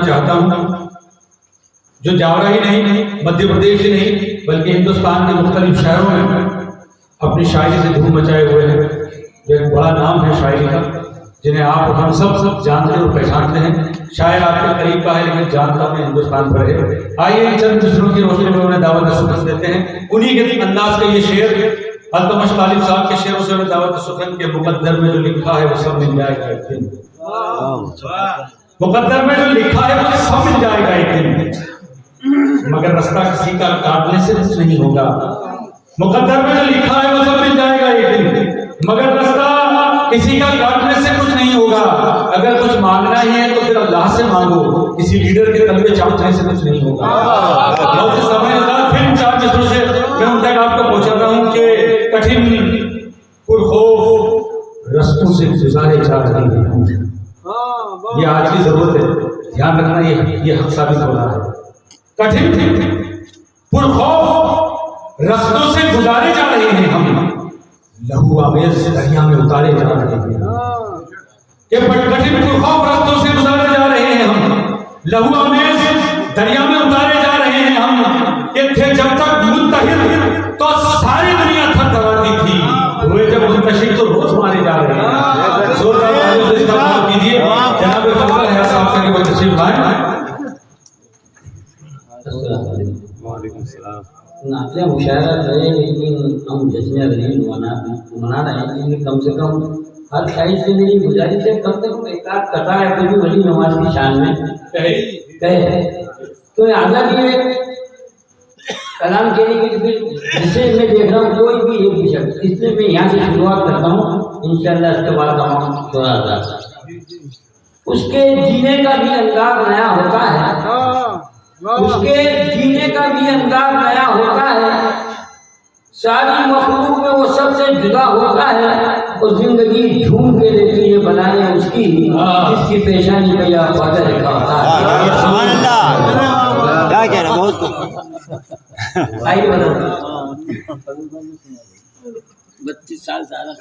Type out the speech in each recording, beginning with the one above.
چاہتا ہوں جو جاورا ہی نہیں، مدھیہ پردیش ہی نہیں بلکہ ہندوستان کے مختلف شہروں میں اپنی شاعری سے دھوم مچائے ہوئے ہیں، جو ایک بڑا نام ہے شاعری کا، جنہیں آپ ہم سب جانتے اور پہچانتے ہیں۔ شاعر آپ کے قریب کا ہے لیکن جانتا میں ہندوستان پر ہے۔ آئیے ان چند مصروں کی روشنی میں انہیں دعوت سخن دیتے ہیں۔ انہی کے انداز کا یہ شعر التمش طالب صاحب کے شعروں سے انہیں دعوت سخن کے مقدر میں جو لکھا ہے وہ سب مل جائے گا ایک دن۔ مقدر میں جو لکھا ہے وہ سب مل جائے گا ایک دن، مگر رستہ کسی کا کاٹنے سے کچھ نہیں ہوگا۔ مقدر میں جو لکھا ہے وہ سب مل جائے گا ایک دن، مگر رستہ کسی کا کاٹنے سے کچھ نہیں ہوگا۔ اگر کچھ مانگنا ہی ہے تو پھر اللہ سے مانگو، کسی لیڈر کے تلوے چاٹنے سے کچھ نہیں ہوگا۔ بہت سے سمجھ اللہ پھر چار مصروں سے میں ان تک آپ کو پہنچاتا ہوں کہ کٹھن پرخوف رستوں سے گزارے جا رہے ہیں۔ یہ آج کی ضرورت ہے، دھیان رکھنا، یہ حق ثابت ہو رہا ہے۔ کٹھن پرخوف رستوں سے گزارے جا رہے ہیں ہم، لہو آمیز دریا میں اتارے جا رہے ہیں۔ کہ کٹھن پرخوف رستوں سے گزارے جا رہے ہیں ہم، لہو آمیز دریا میں اتارے جا رہے ہیں ہم۔ کہ تھے جب تک متحد تو ساری دنیا تھک تھراتی تھی، ہوئے جب منتشر تو روز مارے جا رہے ہیں۔ زوردار تعریف سے استقبال کیجیے جناب فضل حیات صاحب سے کہ وہ تشریف لائیں۔ وعلیکم السلام۔ نعتیں مشاعرہ رہے لیکن ہم جشن غریب منا رہے ہیں، لیکن کم سے کم ہر شاعر سے میری گزارش ہے کم سے کم ایک آدھ قطع ہے کوئی ولی نواز کی شان میں کہے تو آزادی میں کلام کہنے کی پھر جسے میں دیکھ رہا ہوں کوئی بھی ایک بھی شخص، اس لیے میں یہاں سے شروعات کرتا ہوں انشاءاللہ اس کے بعد تمام تھوڑا سا اس کے جینے کا بھی انداز نیا ہوتا ہے، اس کے جینے کا بھی انداز نیا ہوتا ہے، ساری مخلوق میں وہ سب سے جدا ہوتا ہے، اور زندگی ڈھونڈ کے لیتی ہے بنائے اس کی جس کی پیشانی پہ یا وعدہ لکھا ہوتا ہے۔ سبحان اللہ، کیا کہہ رہا بہت آئیے بتا 32 سال زیادہ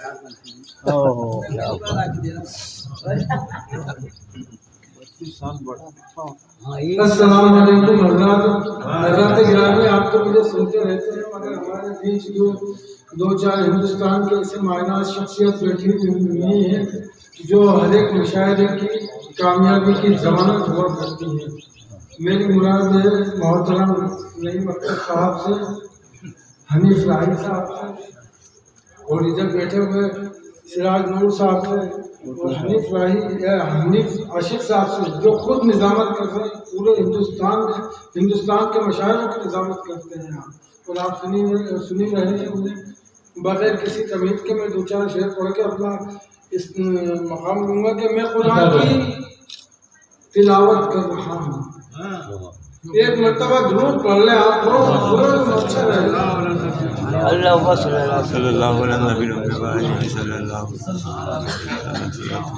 السلام علیکم حضرات گرامی، آپ تو مجھے سنتے رہتے ہیں مگر ہمارے بیچ دو چار ہندوستان کے ایسے معنی شخصیت بیٹھی ہوئی ہیں جو ہر ایک مشاعرے کی کامیابی کی ضمانت ہوا کرتی ہے۔ میری مراد ہے محترم نعیم اختر صاحب سے، حنیف راہی صاحب سے، اور ادھر بیٹھے ہوئے سراج نور صاحب سے، اور حنیف عاشق صاحب سے جو خود نظامت کرتے ہیں پورے ہندوستان کے مشاعروں کی نظامت کرتے ہیں آپ، اور آپ سنی رہے ہیں انہیں بغیر کسی تمہید کے۔ میں دو چار شعر پڑھ کے اپنا اس مقام لوں گا کہ میں قرآن کی تلاوت کر رہا ہوں۔ ایک مرتبہ درود پڑھ لیں آپ کو، اچھا رہے گا۔ اللہ صلی اللہ علیہ وسلم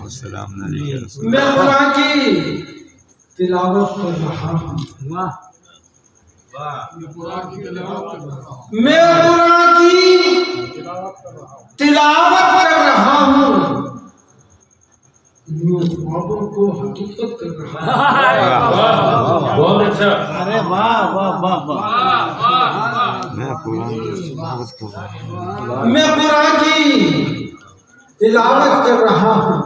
السلام علیکم۔ میں قرآن کی تلاوت کر رہا ہوں، میں قرآن کی تلاوت کر رہا ہوں، یوں خوابوں کو حقیقت کر رہا ہوں۔ بہت اچھا، ارے واہ واہ واہ واہ۔ میں قرآن کی تلاوت کر رہا ہوں،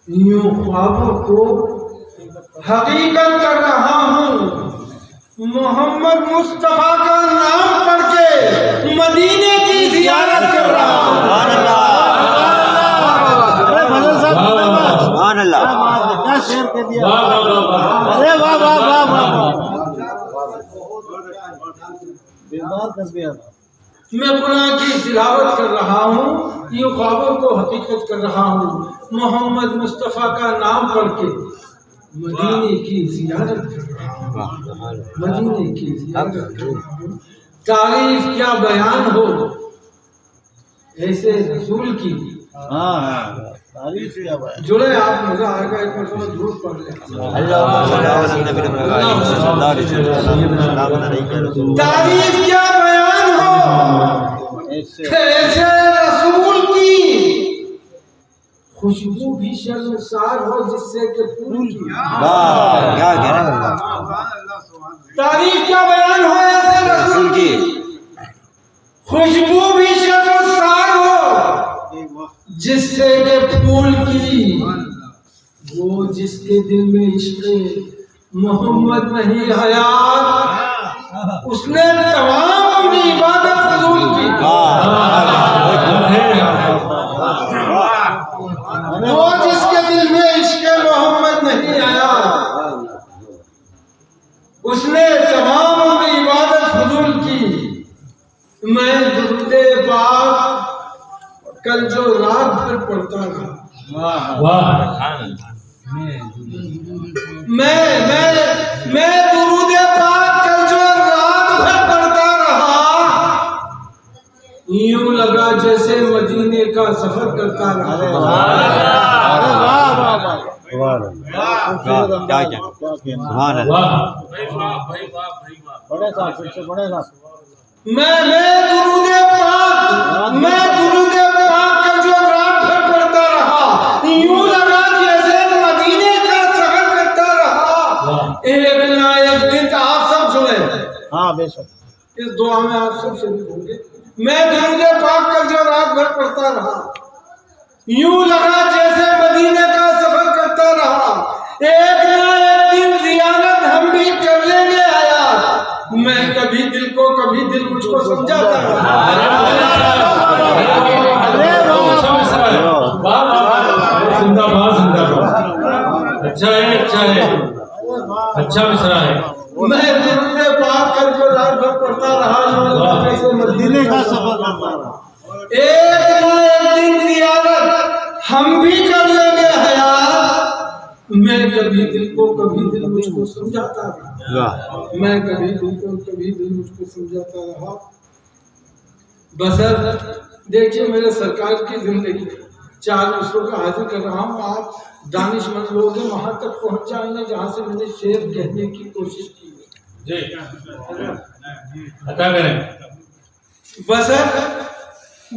یوں خوابوں کو حقیقت کر رہا ہوں، محمد مصطفیٰ کا نام پڑھ کے مدینے کی زیارت کر رہا ہوں۔ سبحان اللہ، کیا شعر کہہ دیا، ارے واہ واہ واہ واہ، بیمار کر دیا۔ میں قرآن کی تلاوت کر رہا ہوں، یوں خوابوں کو حقیقت کر رہا ہوں، محمد مصطفیٰ کا نام پڑھ کے مدینے کی زیارت کر رہا ہوں، مدینے کی زیارت کر رہا ہوں۔ تعریف کیا بیان ہو ایسے رسول کی، جڑے آپ مزہ آئے گا، ایک مرتبہ ضرور پڑھ لیں۔ تعریف کیا بیان ہو ایسے رسول کی، خوشبو بھی شرمسار ہو جس سے کہ پھول کی کیا کہہ رہے ہیں تعریف کیا بیان ہو ایسے رسول کی خوشبو بھی شرمسار ہو جس سے کہ پھول کی وہ جس کے دل میں عشق محمد نہیں حیات اس نے تمام اپنی عبادت فضول کی وہ جس کے دل میں عشق محمد نہیں آیا اس نے تمام اپنی عبادت فضول کی میں درود پاک کل جو رات بھر پڑھتا رہا میں درود پاک کل جو رات بھر پڑھتا رہا یوں لگا جیسے مدینے کا سفر کرتا رہا میں درود پاک کل جو رات بھر پڑھتا رہا یوں لگا جیسے مدینے کا سفر کرتا رہا ایک نہ ایک دن آپ سب سنیں ہاں بے شک اس دعا میں آپ سب شریک ہوں گے میں درود پاک کل جو رات بھر پڑھتا رہا یوں لگا جیسے مدینے کا سفر کرتا رہا ایک نہ ایک دن زیارت ہم بھی کر لیں گے آیا میں کبھی دل کو کبھی دل مجھ کو سمجھاتا رہا زندہ باد اچھا ہے اچھا مصرع ہے میں درود پاک کل جو رات بھر پڑھتا رہا یوں لگا جیسے مدینے کا سفر کرتا رہا ایک نہ ایک دن زیارت ہم بھی کر لیں گے حیات میں کبھی دل کو کبھی دل مجھ کو سمجھاتا رہا میں کبھی دل کو کبھی دل مجھ کو سمجھاتا رہا بسر دیکھیے میرے سرکار کی زندگی 4 مصروں کا حاضر کر رہا ہوں آپ دانش مند لوگ ہیں وہاں تک پہنچ جائیں گے جہاں سے میں نے شعر کہنے کی کوشش کی ہے جی عطا کریں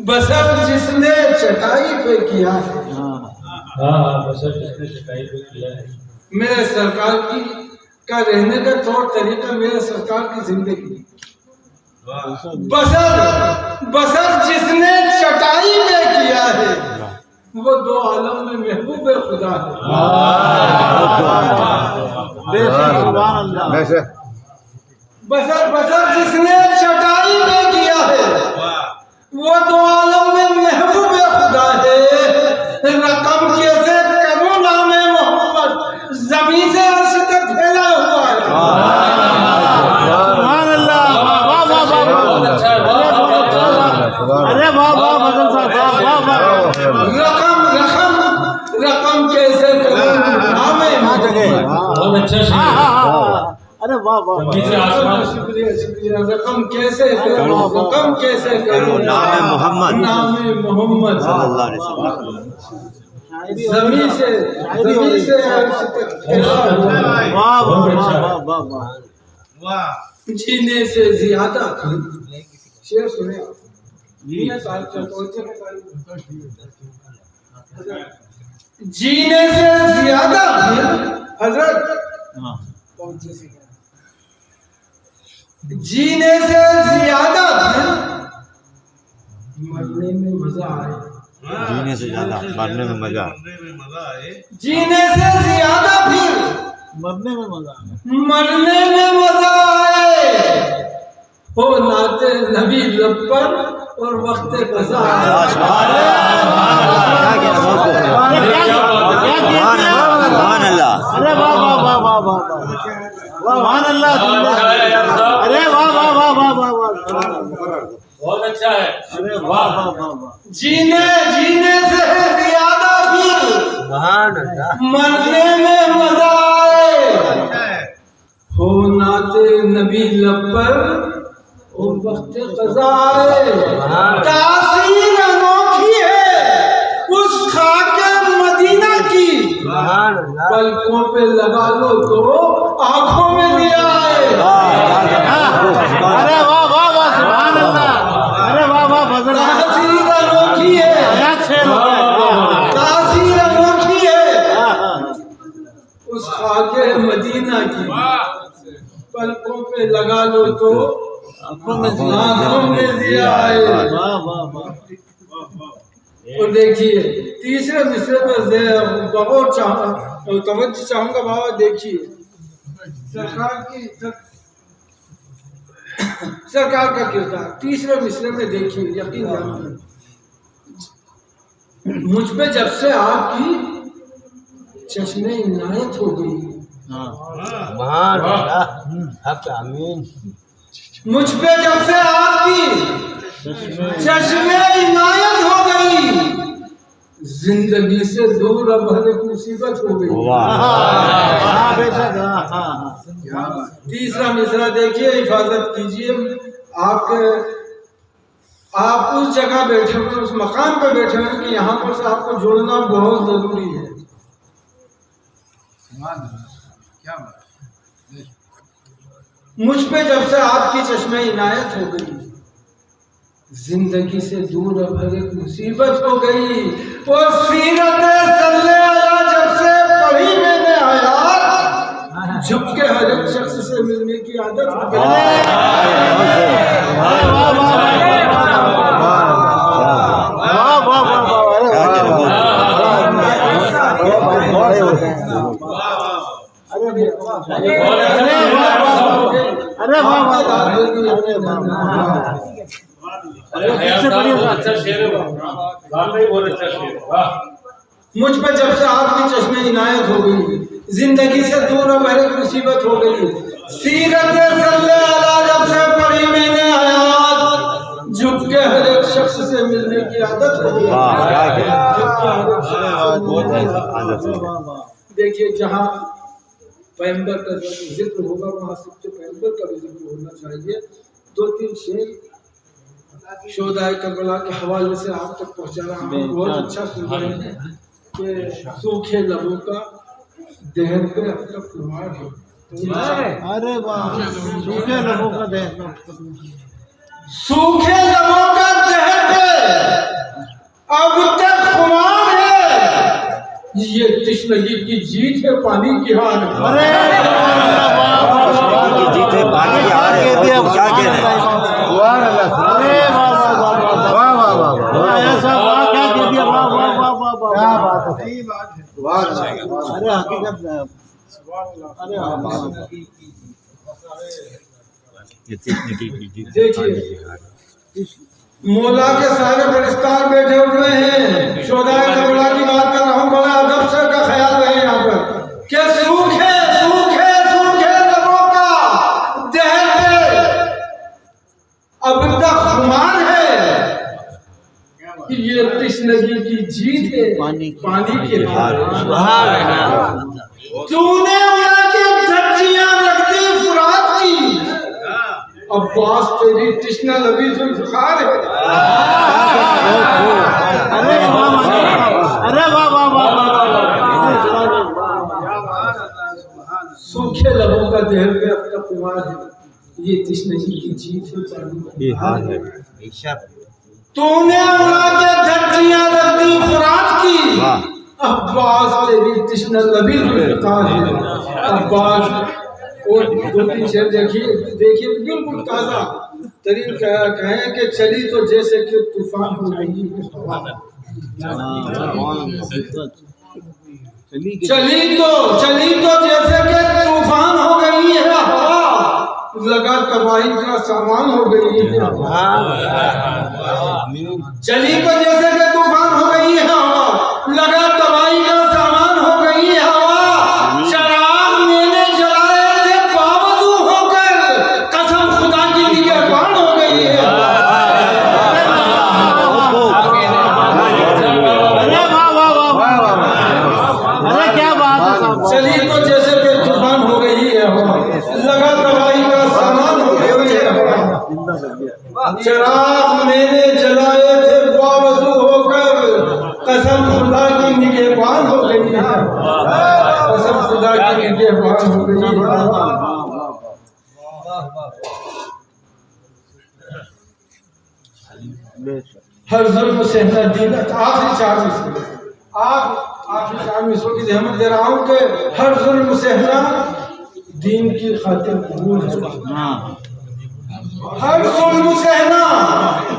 بسر جس نے چٹائی پہ کیا ہے بسر جس نے چٹائی پہ کیا ہے میرے سرکار کی کا رہنے کا طور طریقہ میرے سرکار کی زندگی بسر جس نے چٹائی پہ کیا ہے وہ 2 عالم میں محبوب خدا ہے بسر جس نے چٹائی پہ کیا ہے وہ 2 عالم میں محبوب خدا ہے رقم کیسے کروں نام محمد زمین سے عرش تک پھیلا ہوا ہے سبحان اللہ ارے واہ واہ مدن صاحب واہ واہ رقم کیسے کروں نام محمد بہت اچھا شعر ارے واہ واہ شکریہ رقم کیسے کروں نام محمد صلی اللہ علیہ وسلم زمین سے عرش تک پھیلا ہوا ہے واہ واہ واہ واہ جینے سے زیادہ شعر سنے جینے سے زیادہ حضرت جینے سے زیادہ مرنے میں مزہ آئے جینے سے زیادہ مرنے میں مزہ جینے سے زیادہ پھر مرنے میں مزہ آئے ہو نعت نبی لب پر اور وقت قضا آئے سبحان اللہ ارے واہ واہ واہ واہ واہ سبحان اللہ ارے واہ واہ واہ واہ واہ بہت اچھا ہے ارے واہ واہ واہ جینے سے زیادہ پھر مرنے میں مزہ آئے ہو نعت نبی لب پر اور وقت قضا آئے تاثیر انوکھی ہے اس خاک مدینہ کی پلکوں پہ لگا لو تو آنکھوں میں دیا آئے ارے واہ واہ واہ سبحان اللہ ارے واہ واہ فضل تاثیر انوکھی ہے کیا شعر ہوتا ہے تاثیر مدینہ کی پلکوں پہ لگا لو تو آنکھوں میں دیا ہے. اور دیکھیے تیسرے مصرے پر توجہ چاہوں گا بابا. دیکھیے سرکار کا کردار تیسرے مصرے میں دیکھیے. یقین جانتے مجھ پہ جب سے آپ کی چشم عنایت ہو گئی, مجھ پہ جب سے آپ کی چشم عنایت ہو گئی, زندگی سے دور اب ہر ایک مصیبت ہو گئی. تیسرا مصرع دیکھیے, حفاظت کیجیے. آپ اس جگہ بیٹھے ہوئے, اس مقام پہ بیٹھے ہوئے کہ یہاں پر سے آپ کو جڑنا بہت ضروری ہے. مجھ پہ جب سے آپ کی چشمہ عنایت ہو گئی, زندگی سے دور اب ہر ایک مصیبت ہو گئی. اور سیرت صلی اللہ جب سے پڑھی میں نے آیات, جھک کے ہر ایک شخص سے ملنے کی عادت ہو گئی. مجھ پہ جب سے آپ کی چشم عنایت ہو گئی, زندگی سے دور اب ہر ایک مصیبت ہو گئی. سیرت صلی اللہ جب سے پڑھی میں نے آیات, جھک کے ہر ایک شخص سے ملنے کی عادت ہو گئی. دیکھیے جہاں پیغمبر کا ذکر ہوگا وہاں سب سے پیغمبر کا بھی ذکر ہونا چاہیے. 2-3 شعر شہدائے کربلا کے حوالے سے آپ تک پہنچا رہا ہوں. بہت اچھا سن رہے ہیں کہ سوکھے لبوں کا دہن پہ اب تک خمار ہے. ارے واہ, سوکھے لبوں کا دہن, سوکھے لبوں کا دہن پہ اب تک خمار ہے. یہ تشنگی کی جیت ہے پانی کی ہار. ارے جیت ہے پانی کی ہار ہے. کیا کہہ رہے ہیں؟ دیکھیے مولا کے سارے فرشتار بیٹھے ہوئے ہیں. شہدائے کربلا کی بات کر رہا ہوں, بڑا ادب سے کا خیال رہے یہاں پر کہ سوکھے لبوں کا دہن پہ اب تک خمار ہے. یہ تشنگی کی جیت ہے پانی کے ہار. تو نے اڑا کے دھجیاں رکھ دی فرات کی, عباس تیری تشنہ لبی ذوالفقار ہے. سوکھے لبوں کا دہن پہ اب تک خمار ہے. یہ تشنگی کی جیت ہے پانی. تو نے اڑا کے دھجیاں رکھ دی فرات کی, عباس تیری تشنہ لبی ذوالفقار ہے. عباس. اور 2-3 شعر دیکھیے بالکل تازہ ترین کہیں کہ چلی تو جیسے کہ طوفان ہو رہی ہے ہوا. چلی تو جیسے کہ طوفان ہو گئی ہے ہوا, لگا تباہی کا سامان ہو گئی ہے. چلی تو جیسے کہ طوفان ہو گئی ہے ہوا, لگا تباہی کا سامان ہو گئی ہے ہوا. چراغ میں نے جلائے تھے باوضو ہو کر, قسم خدا کی نگہبان ہو گئی ہے. چلی تو جیسے کہ طوفان ہو گئی ہے ہوا, لگا تباہی کا سامان ہو گئی ہے ہوا. چراغ میں نے جلائے تھے باوضو ہو کر, قسم خدا کی نگہبان ہو گئی ہے. قسم خدا کی نگہبان ہو گئی ہے. ہر ظلم سے دینت. آخری 4 مصرے کی زحمت دے رہا ہوں کہ ہر ظلم سہنا دین کی خاطر قبول ہے. ہاں ہر ظلم سہنا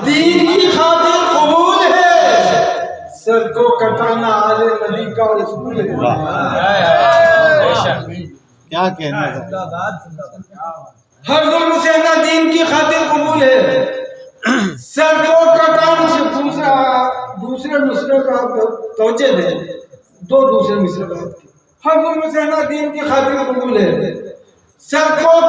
دین کی خاطر قبول ہے. سر کو کٹانا آل نبی کا اصول ہے. کیا کہنا ہے. ہر ظلم سہنا دین کی خاطر قبول ہے. سر کو کٹانے سے دوسرے مصرے کا توجہ دے. دو دوسرے مصرے بات کی. ہر ظلم سہنا دین کی خاطر قبول ہے. سر کو